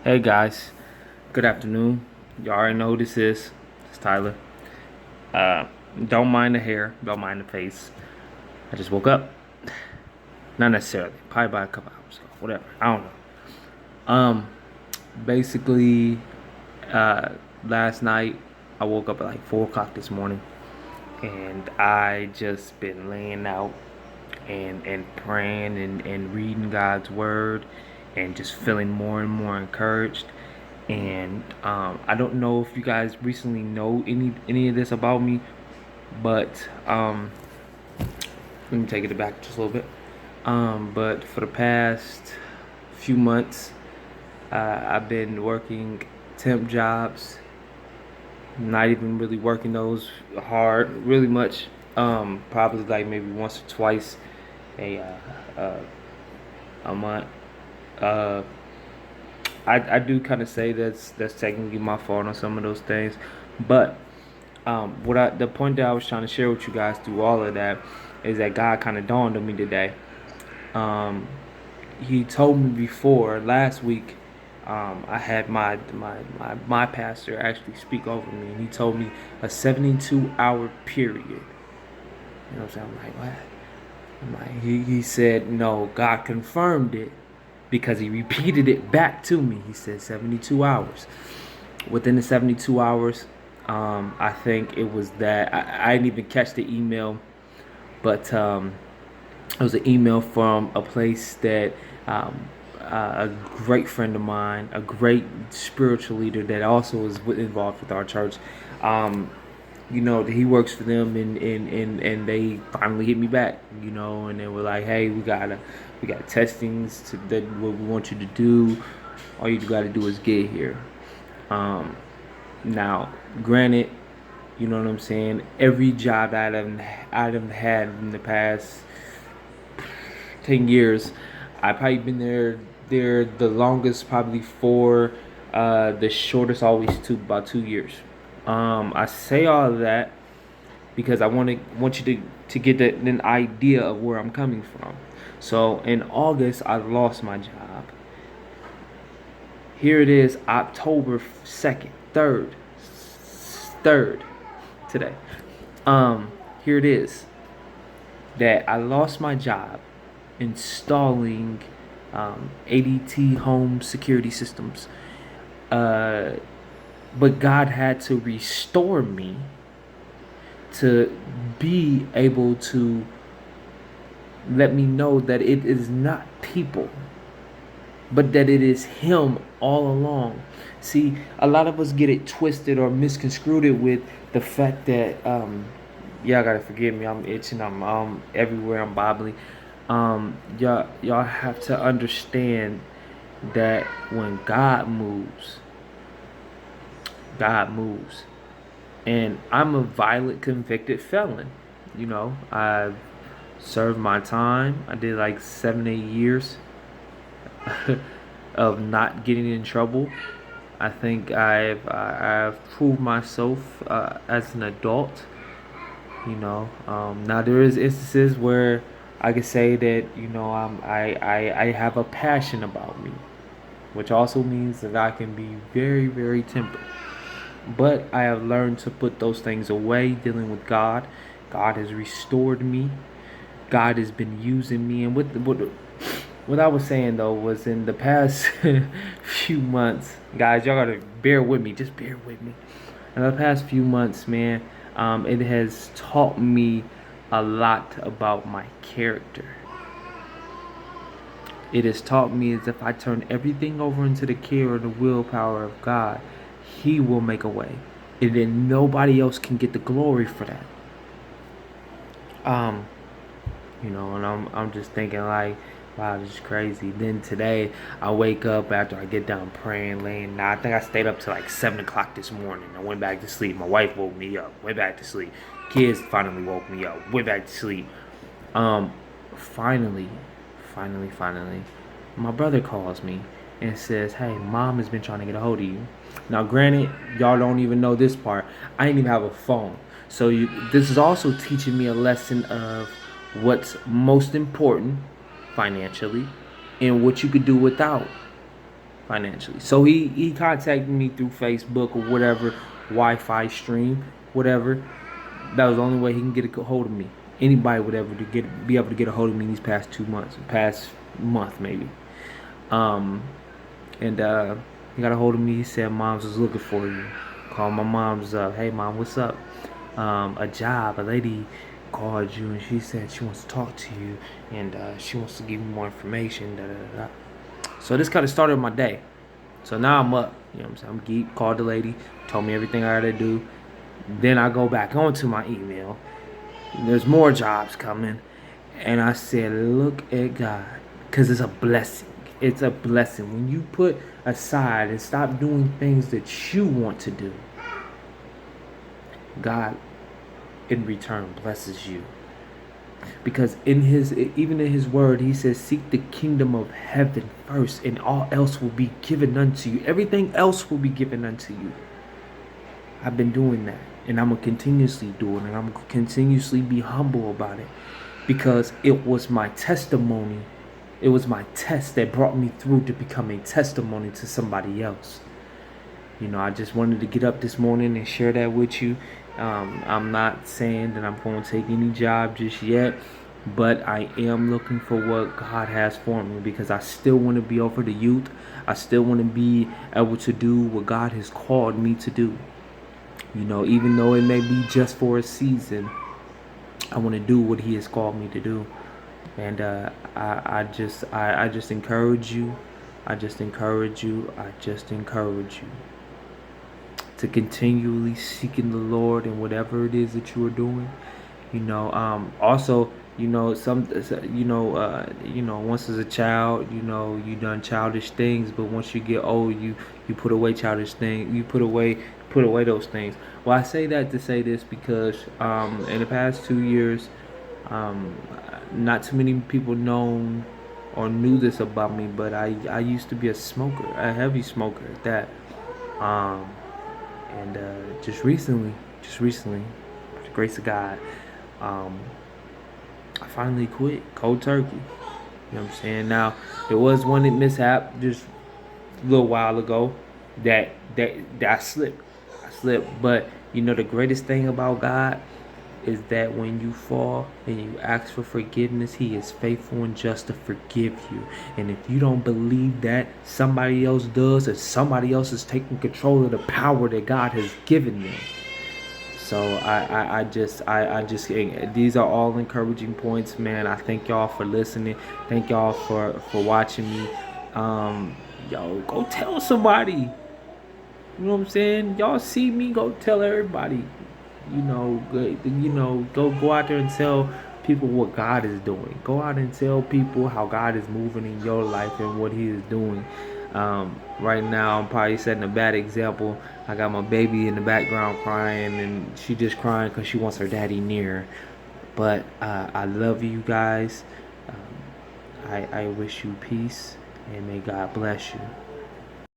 Hey guys, good afternoon. You already know who this is. It's Tyler. Uh, don't mind the hair, don't mind the face. I just woke up. Not necessarily, probably by a couple hours ago. Whatever. I don't know. Basically, uh, last night I woke up at like 4 o'clock this morning, and I just been laying out and praying and reading God's word, and just feeling more and more encouraged. And I don't know if you guys recently know any of this about me, but let me take it back just a little bit. But for the past few months, I've been working temp jobs, not even really working those hard, really much. Probably like maybe once or twice a a month. Uh, I do kind of say that's technically my fault on some of those things, but the point that I was trying to share with you guys through all of that is that God kind of dawned on me today. Um, he told me before last week. I had my pastor actually speak over me, and he told me a 72-hour period. You know what I'm saying? I'm like, what? I'm like, he said no. God confirmed it because he repeated it back to me. He said 72 hours. Within the 72 hours, I think it was that I didn't even catch the email, but it was an email from a place that a great friend of mine, a great spiritual leader that also is involved with our church. Um, he works for them, and they finally hit me back, and they were like, hey, we got testings that what we want you to do. All you got to do is get here. um Now, granted, you know what I'm saying, every job that I've had in the past 10 years, I've probably been there the longest, probably four, the shortest always about 2 years. I say all of that because I want you to get an idea of where I'm coming from. So in August, I lost my job. Here it is, October 2nd, 3rd today. Here it is that I lost my job installing ADT home security systems. Uh, but God had to restore me to be able to let me know that it is not people, but that it is Him all along. See, a lot of us get it twisted or misconstrued it with the fact that, y'all gotta forgive me, I'm itching, I'm everywhere, I'm bobbly. Y'all have to understand that when God moves. And I'm a violent convicted felon. I've served my time. I did like 7, 8 years of not getting in trouble. I think I've proved myself as an adult. Now there is instances where I could say that I have a passion about me, which also means that I can be very, very tempered. But I have learned to put those things away, dealing with God. God has restored me. God has been using me. And what I was saying though was in the past few months, guys, y'all gotta bear with me. Just bear with me. In the past few months, man, it has taught me a lot about my character. It has taught me as if I turn everything over into the care or the willpower of God, He will make a way. And then nobody else can get the glory for that. Um, and I'm just thinking like, wow, this is crazy. Then today I wake up after I get done praying, laying down. I think I stayed up till like 7 o'clock this morning. I went back to sleep. My wife woke me up. Went back to sleep. Kids finally woke me up. Went back to sleep. Um, finally, finally, my brother calls me and says, "Hey, mom has been trying to get a hold of you." Now, granted, y'all don't even know this part. I didn't even have a phone, so this is also teaching me a lesson of what's most important financially and what you could do without. financially. So he contacted me through Facebook or whatever, Wi-Fi stream, whatever. That was the only way he can get a hold of me. Anybody would ever be able to get a hold of me these past 2 months, past month maybe. Um, and he got a hold of me. He said, "Mom's was looking for you." Called my mom's up. "Hey, mom, what's up? A lady called you and she said she wants to talk to you and she wants to give you more information." Da, da, da, da. So this kind of started my day. So now I'm up. You know what I'm saying? I'm geek. Called the lady, told me everything I gotta do. Then I go back onto my email. There's more jobs coming. And I said, look at God. Because it's a blessing. It's a blessing. When you put aside and stop doing things that you want to do, God in return blesses you. Because even in his word, he says, seek the kingdom of heaven first, and all else will be given unto you. Everything else will be given unto you. I've been doing that, and I'm gonna continuously do it, and I'm gonna continuously be humble about it, because it was my testimony. It was my test that brought me through to become a testimony to somebody else. You know, I just wanted to get up this morning and share that with you. I'm not saying that I'm going to take any job just yet, but I am looking for what God has for me, because I still want to be over the youth. I still want to be able to do what God has called me to do. You know, even though it may be just for a season, I want to do what He has called me to do. And I just encourage you. I just encourage you to continually seeking the Lord in whatever it is that you are doing. You know, also, you know, once as a child, you know, you done childish things, but once you get old, you put away childish things. You put away those things. Well, I say that to say this because in the past 2 years, not too many people known or knew this about me, but I used to be a smoker, a heavy smoker at that. And just recently, by the grace of God, I finally quit cold turkey. You know what I'm saying? Now, there was one mishap just a little while ago that I slipped. But you know, the greatest thing about God is that when you fall and you ask for forgiveness, He is faithful and just to forgive you. And if you don't believe that, somebody else does, and somebody else is taking control of the power that God has given them. So I just these are all encouraging points, man. I thank y'all for listening. Thank y'all for watching me. Yo, go tell somebody. You know what I'm saying? Y'all see me, go tell everybody. Go out there and tell people what God is doing. Go out and tell people how God is moving in your life and what He is doing. Right now, I'm probably setting a bad example. I got my baby in the background crying, and she just crying because she wants her daddy near. But I love you guys. I wish you peace, and may God bless you.